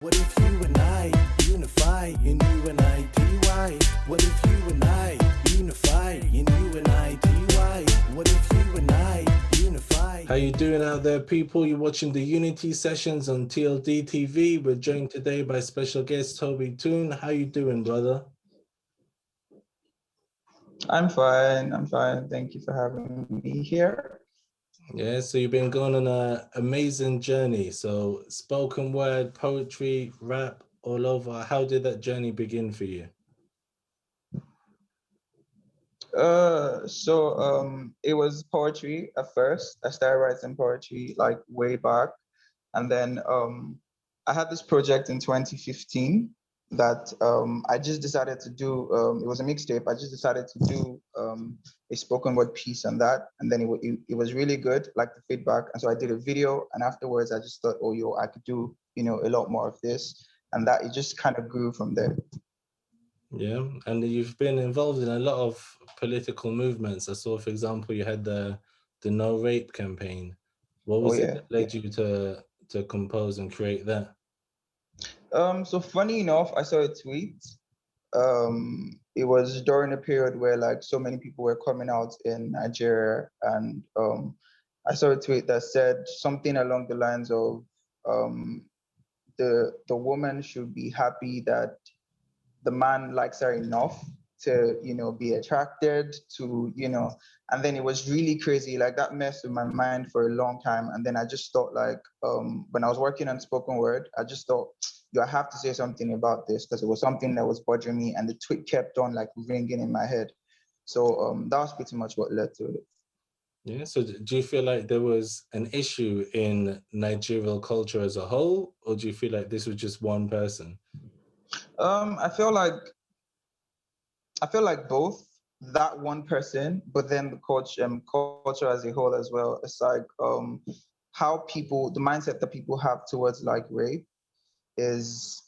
What if you and I unify in UNITY? What if you and I unify in UNITY? What if you and I unify? How you doing out there, people? You're watching the Unity sessions on TLDTV. We're joined today by special guest Tobi Toun. How you doing, brother? I'm fine. Thank you for having me here. Yeah, so you've been going on an amazing journey. So spoken word, poetry, rap, all over. How did that journey begin for you? It was poetry at first. I started writing poetry like way back. And then I had this project in 2015 that I just decided to do. It was a mixtape. I just decided to do a spoken word piece on that. And then it was really good, like the feedback. And so I did a video. And afterwards, I just thought, oh, I could do, a lot more of this. And that it just kind of grew from there. Yeah, and you've been involved in a lot of political movements. I saw, for example, you had the No Rape campaign. What was it that led you to compose and create that? So funny enough, I saw a tweet. It was during a period where like so many people were coming out in Nigeria, and I saw a tweet that said something along the lines of the woman should be happy that the man likes her enough to be attracted to and then it was really crazy, like that messed with my mind for a long time. And then I just thought like when I was working on spoken word, I just thought I have to say something about this, because it was something that was bothering me, and the tweet kept on like ringing in my head. So that was pretty much what led to it. Yeah, so do you feel like there was an issue in Nigerian culture as a whole, or do you feel like this was just one person? I feel like both. That one person, but then the culture as a whole as well. It's like how people, the mindset that people have towards like rape is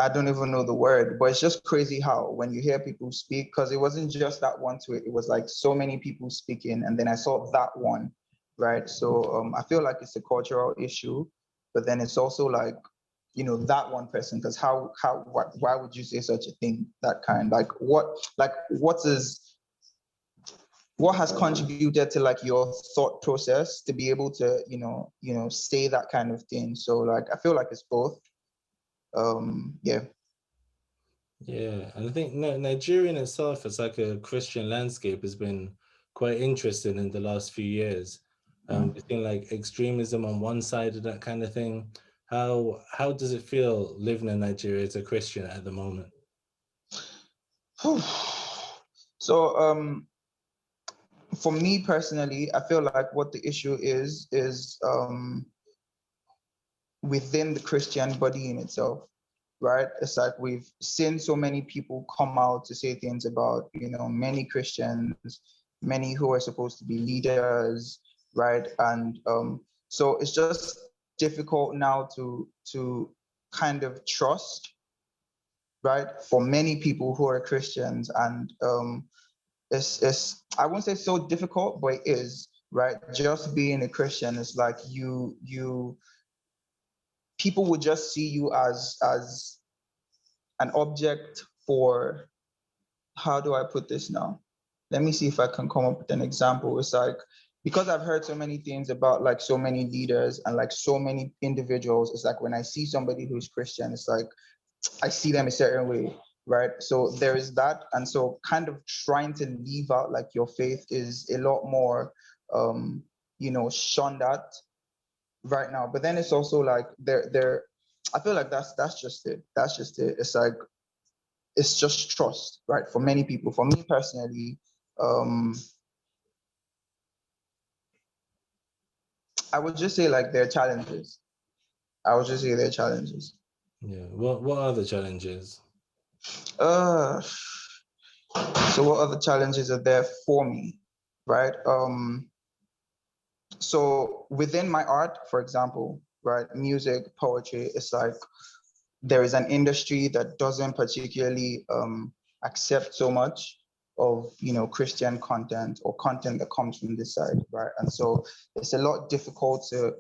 I don't even know the word, but it's just crazy how when you hear people speak, because it wasn't just that one tweet, it was like so many people speaking, and then I saw that one, right? So I feel like it's a cultural issue, but then it's also like, that one person, because why would you say such a thing? That kind, like what has contributed to like your thought process to be able to, say that kind of thing? So like, I feel like it's both. Yeah, and I think Nigeria in itself as like a Christian landscape has been quite interesting in the last few years. We've seen like extremism on one side of that kind of thing. How does it feel living in Nigeria as a Christian at the moment? So for me personally, I feel like what the issue is within the Christian body in itself, right? It's like we've seen so many people come out to say things about, many Christians, many who are supposed to be leaders, right? And so it's just difficult now to kind of trust, right? For many people who are Christians, and it's I won't say so difficult, but it is, right? Just being a Christian is like people would just see you as an object for, how do I put this now? Let me see if I can come up with an example. It's like, because I've heard so many things about like so many leaders and like so many individuals, it's like when I see somebody who's Christian, it's like I see them a certain way, right? So there is that. And so kind of trying to leave out like your faith is a lot more shunned at right now. But then it's also like there I feel like that's just it. That's just it. It's like it's just trust, right? For many people. For me personally, I would just say like there are challenges. I would just say there are challenges. Yeah. What are the challenges? So what other challenges are there for me, right? So within my art, for example, right, music, poetry, it's like there is an industry that doesn't particularly accept so much of Christian content or content that comes from this side, right? And so it's a lot difficult to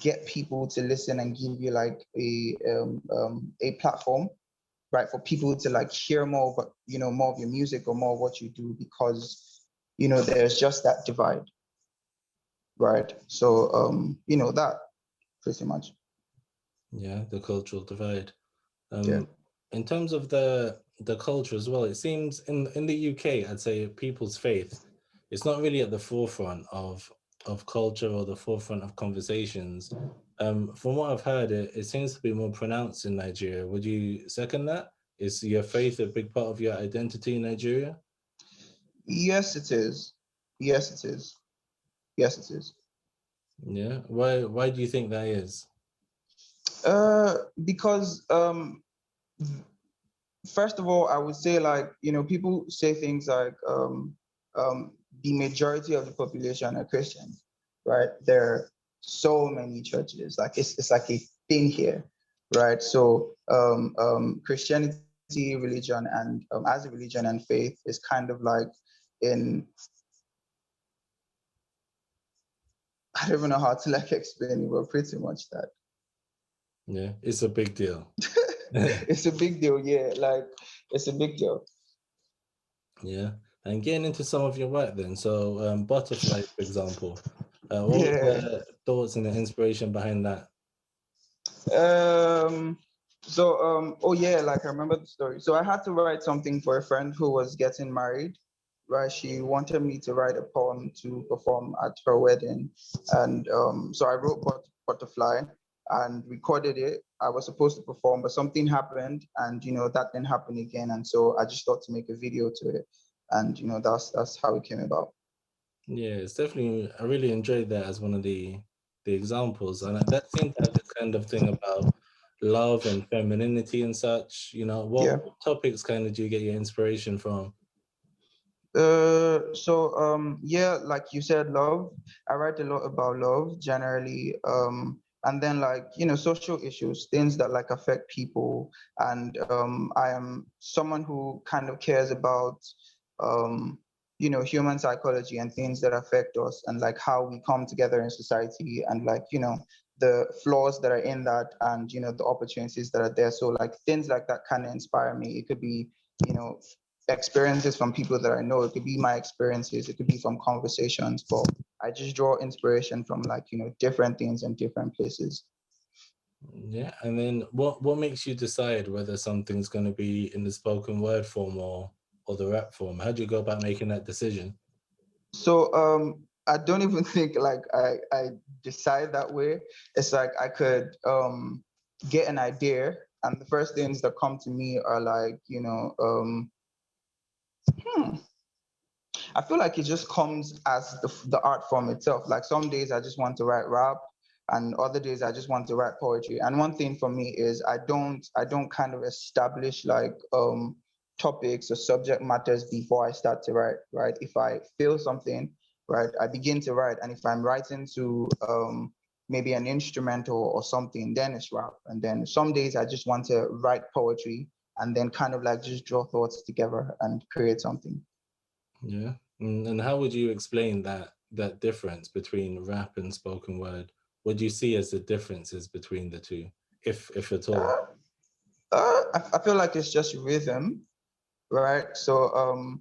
get people to listen and give you like a platform, right, for people to like hear more of, more of your music or more of what you do, because there's just that divide, right? So that pretty much. Yeah, the cultural divide. Yeah. In terms of the culture as well, it seems in the UK, I'd say people's faith, it's not really at the forefront of culture or the forefront of conversations. From what I've heard, it seems to be more pronounced in Nigeria. Would you second that? Is your faith a big part of your identity in Nigeria? Yes, it is. Yes, it is. Yes, it is. Yeah. Why do you think that is? Because first of all, I would say, like, people say things like the majority of the population are Christians, right? There are so many churches, like it's like a thing here, right? So Christianity, religion, and as a religion and faith is kind of like in, I don't even know how to like explain it, but pretty much that. Yeah, it's a big deal. It's a big deal, yeah. Like it's a big deal. Yeah, and getting into some of your work then. So, Butterfly, for example, what was Yeah. the thoughts and the inspiration behind that? Um. Oh yeah, like I remember the story. So I had to write something for a friend who was getting married, right? She wanted me to write a poem to perform at her wedding, and so I wrote Butterfly and recorded it. I was supposed to perform, but something happened, and that didn't happen again. And so I just thought to make a video to it, and that's how it came about. Yeah, it's definitely. I really enjoyed that as one of the examples, and that seemed to have this kind of thing about love and femininity and such. Yeah. What topics kind of do you get your inspiration from? Yeah, like you said, love. I write a lot about love generally. And then like, social issues, things that like affect people. And I am someone who kind of cares about um, human psychology and things that affect us and like how we come together in society and like, the flaws that are in that and the opportunities that are there. So like things like that kind of inspire me. It could be, you know, experiences from people that I know. It could be my experiences, it could be from conversations, but I just draw inspiration from like, different things and different places. Yeah, and then what makes you decide whether something's going to be in the spoken word form or the rap form? How do you go about making that decision? So I don't even think like I decide that way. It's like I could get an idea and the first things that come to me are like, hmm, I feel like it just comes as the art form itself. Like some days I just want to write rap, and other days I just want to write poetry. And one thing for me is I don't kind of establish like topics or subject matters before I start to write. Right? If I feel something, right, I begin to write. And if I'm writing to maybe an instrumental or something, then it's rap. And then some days I just want to write poetry and then kind of like just draw thoughts together and create something. Yeah. And how would you explain that difference between rap and spoken word? What do you see as the differences between the two, if at all? I feel like it's just rhythm, right? So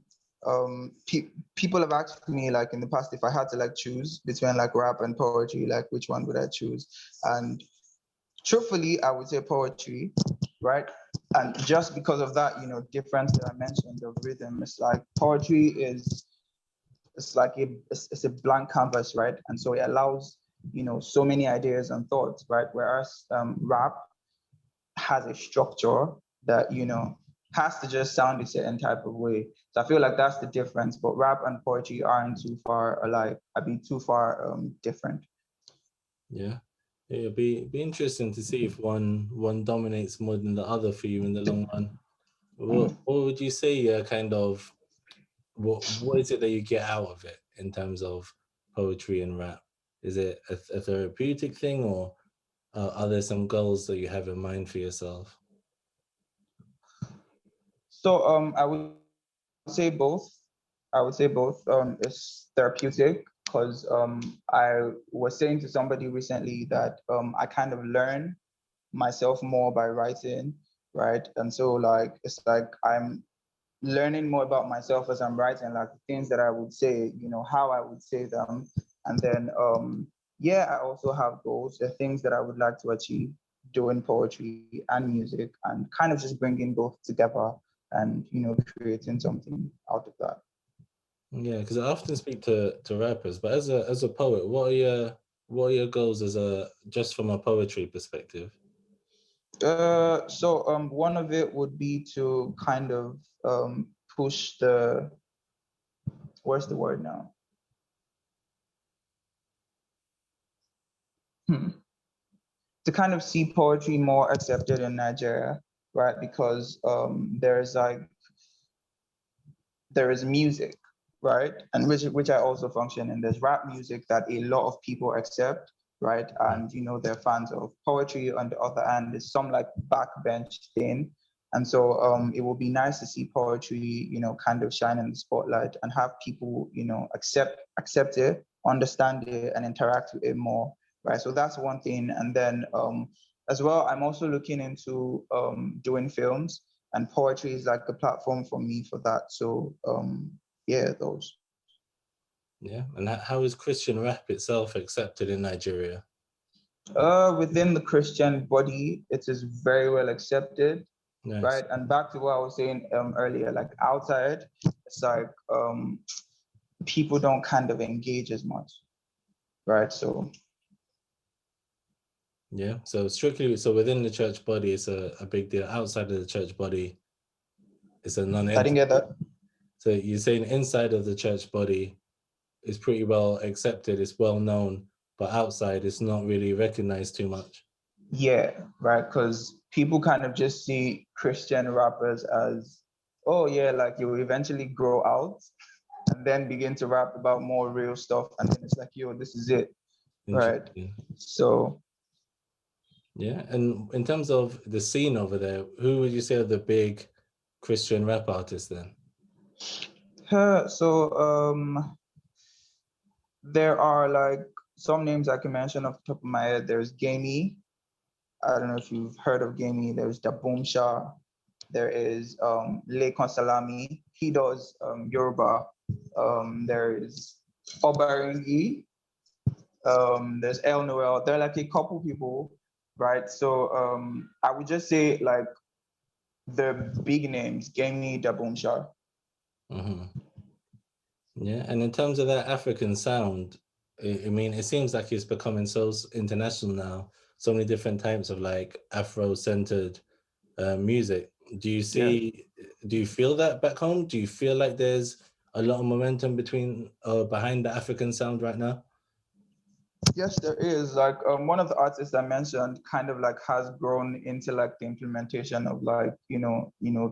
people have asked me like in the past if I had to like choose between like rap and poetry, like which one would I choose? And truthfully, I would say poetry, right? And just because of that, difference that I mentioned of rhythm, it's like poetry is it's like it's a blank canvas, right? And so it allows so many ideas and thoughts, right? Whereas rap has a structure that has to just sound a certain type of way. So I feel like that's the difference. But rap and poetry aren't too far alike. I'd be too far different. Yeah. It'll be interesting to see if one dominates more than the other for you in the long run. What would you say kind of what is it that you get out of it in terms of poetry and rap? Is it a therapeutic thing, or are there some goals that you have in mind for yourself? So I would say both. I would say both. It's therapeutic because I was saying to somebody recently that I kind of learn myself more by writing, right? And so like it's like I'm learning more about myself as I'm writing, like the things that I would say, you know, how I would say them. And then yeah, I also have goals, the things that I would like to achieve doing poetry and music, and kind of just bringing both together and, you know, creating something out of that. Yeah, because I often speak to rappers, but as a poet, what are your goals as a just from a poetry perspective? So one of it would be to kind of push the, where's the word now? To kind of see poetry more accepted in Nigeria, right? Because there's like there is music, right? And which I also function in. There's rap music that a lot of people accept, right? And you know, they're fans of poetry. On the other hand, there's some like backbench thing. And so it will be nice to see poetry, you know, kind of shine in the spotlight and have people, you know, accept it, understand it, and interact with it more, right? So that's one thing. And then as well, I'm also looking into doing films, and poetry is like a platform for me for that. So yeah, those. Yeah, and how is Christian rap itself accepted in Nigeria? Within the Christian body, it is very well accepted, Nice. right? And back to what I was saying earlier, like outside, it's like people don't kind of engage as much, right? So Yeah, so so within the church body, it's a big deal. Outside of the church body, it's a I didn't non-entity. get that. So you're saying inside of the church body is pretty well accepted, it's well known, but outside it's not really recognized too much. Yeah, right. Because people kind of just see Christian rappers as, oh yeah, like you eventually grow out and then begin to rap about more real stuff, and then it's like, yo, this is it, right? So Yeah, and in terms of the scene over there, who would you say are the big Christian rap artists then? so there are like some names I can mention off the top of my head. There's Gamey. I don't know if you've heard of Gamey. There's Da Boom Shah. There is Lekon Salami. He does Yoruba. There is Obaringi. There's El Noel. There are like a couple people, right? So I would just say like the big names, Gamey, Da Boom Shah. Mm-hmm. Yeah, and in terms of that African sound, I mean, it seems like it's becoming so international now. So many different types of like Afro-centered music. Do you see? Do you feel that back home? Do you feel like there's a lot of momentum behind the African sound right now? Yes, there is. Like one of the artists I mentioned kind of like has grown into like the implementation of like,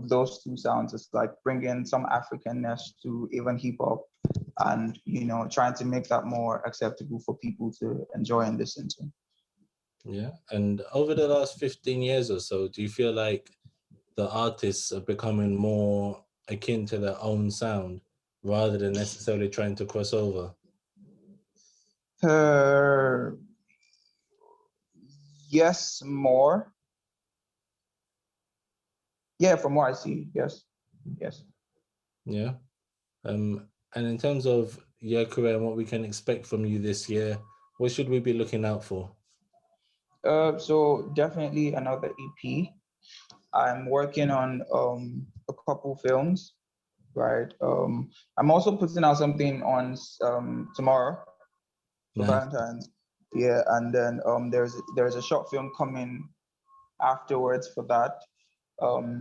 those two sounds. It's like bringing some Africanness to even hip hop and, trying to make that more acceptable for people to enjoy and listen to. Yeah. And over the last 15 years or so, do you feel like the artists are becoming more akin to their own sound rather than necessarily trying to cross over? Yes, more. Yeah, from what I see, yes. Yeah. And in terms of your career and what we can expect from you this year, what should we be looking out for? So definitely another EP. I'm working on a couple films, right? I'm also putting out something on tomorrow for Nice. Valentine's. Yeah, and then there's a short film coming afterwards for that.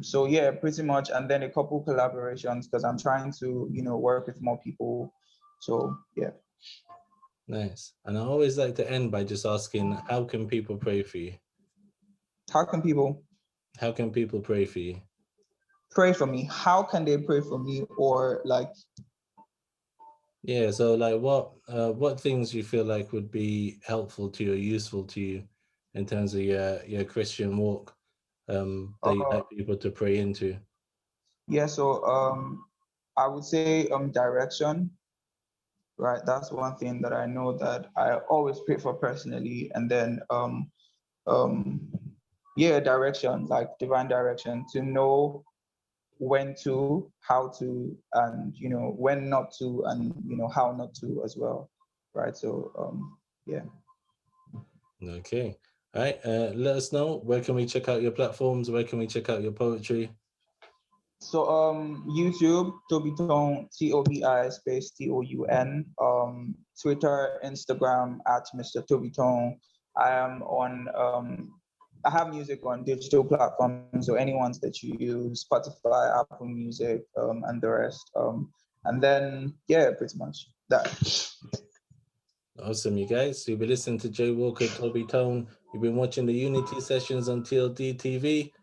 So yeah, pretty much, and then a couple collaborations because I'm trying to work with more people. So yeah. Nice. And I always like to end by just asking, how can people pray for you? How can people How can people pray for you? pray for me? How can they pray for me? Or like, Yeah, so like what things you feel like would be helpful to you or useful to you in terms of your Christian walk that you'd like people to pray into? yeah, so I would say direction, right? That's one thing that I know that I always pray for personally. And then yeah, direction, like divine direction, to know when to, how to, and when not to, and how not to as well, right? So yeah. Okay. All right. Let us know, where can we check out your platforms? Where can we check out your poetry? So YouTube, Tobi Toun, Tobi space Toun. Twitter, Instagram at Mr. Tobi Toun. I am on I have music on digital platforms, so any ones that you use, Spotify, Apple Music, and the rest. And then yeah, pretty much that. Awesome, you guys. So you've been listening to J.Walker, Tobi Toun. You've been watching the Unity sessions on TLDTV.